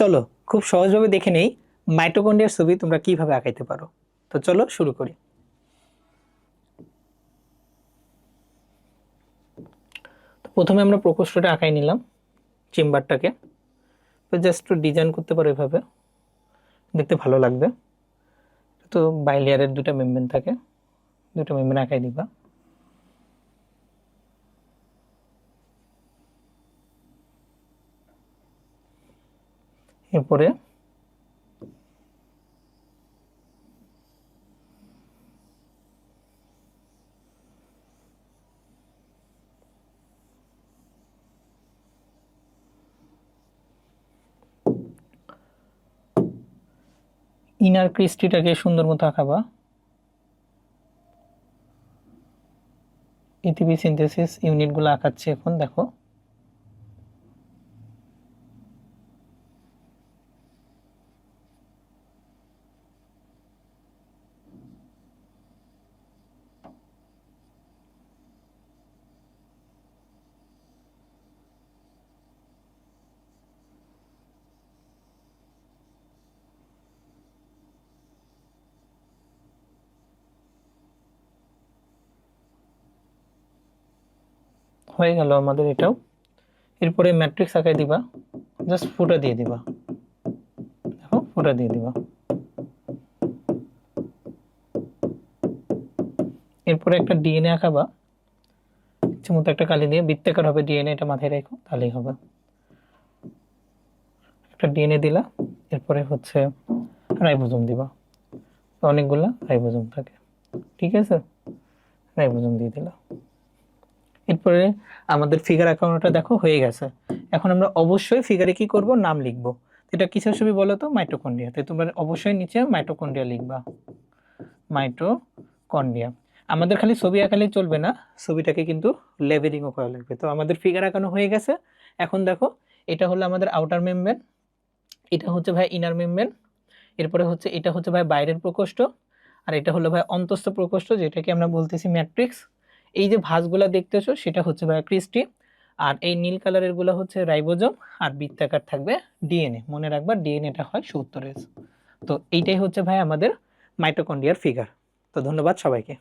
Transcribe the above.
চলো খুব সহজভাবে দেখে নেই মাইটোকন্ড্রিয়ার ছবি তোমরা কিভাবে আঁকাইতে পারো। তো চলো শুরু করি। তো প্রথমে আমরা প্রকোষ্ঠটা আঁকাই নিলাম, চেম্বারটাকে। তো জাস্ট ডিজাইন করতে পারো এভাবে, দেখতে ভালো লাগবে। তো বাইলেয়ারের দুটো মেমব্রেন থাকে, দুটো মেমব্রেন আঁকাই দিবা। এরপরে ইনার ক্রিস্টিটাকে সুন্দর মতো আঁকাবা। এটিপি সিনথেসিস ইউনিটগুলো আঁকাচ্ছি এখন, দেখো। হয়ে গেল আমাদের এটাও। এরপরে ম্যাট্রিক্স আঁকাই দিবা, জাস্ট ফুটা দিয়ে দিবা, দেখো ফুটা দিয়ে দিবা। এরপরে একটা ডিএনএ আঁকাবা, ইচ্ছে মতো একটা কালি দিয়ে, বৃত্তাকার হবে ডিএনএ, এটা মাথায় রেখো তাহলেই হবে। একটা ডিএনএ দিলা, এরপরে হচ্ছে রাইবোজোম দিবা। অনেকগুলা রাইবোজোম থাকে, ঠিক আছে, রাইবোজোম দিয়ে দিলা। এরপরে আমাদের ফিগার আঁকানোটা দেখো হয়ে গেছে। এখন আমরা অবশ্যই ফিগারে কি করব, নাম লিখব। এটা কিসের ছবি বলো তো? মাইটোকন্ড্রিয়া। তাই তোমরা অবশ্যই নিচে মাইটোকন্ড্রিয়া লিখবা, মাইটোকন্ড্রিয়া। আমাদের খালি ছবি আঁকালেই চলবে না, ছবিটাকে কিন্তু লেবেলিংও করা লাগবে। তো আমাদের ফিগার আঁকানো হয়ে গেছে। এখন দেখো, এটা হলো আমাদের আউটার মেমব্রেন, এটা হচ্ছে ভাই ইনার মেমব্রেন, এরপরে হচ্ছে এটা হচ্ছে ভাই বাইরের প্রকোষ্ঠ, আর এটা হলো ভাই অন্তঃস্থ প্রকোষ্ঠ, যেটাকে আমরা বলতেছি ম্যাট্রিক্স। এই যে ভাঁজগুলা দেখতেছো সেটা হচ্ছে ভাই ক্রিস্টি, আর এই নীল কালারের গুলো হচ্ছে রাইবোজোম, আর বৃত্তাকার থাকবে ডিএনএ। মনে রাখবা ডিএনএটা হয় সুত্তরেজ। তো এইটাই হচ্ছে ভাই আমাদের মাইটোকন্ড্রিয়ার ফিগার। তো ধন্যবাদ সবাইকে।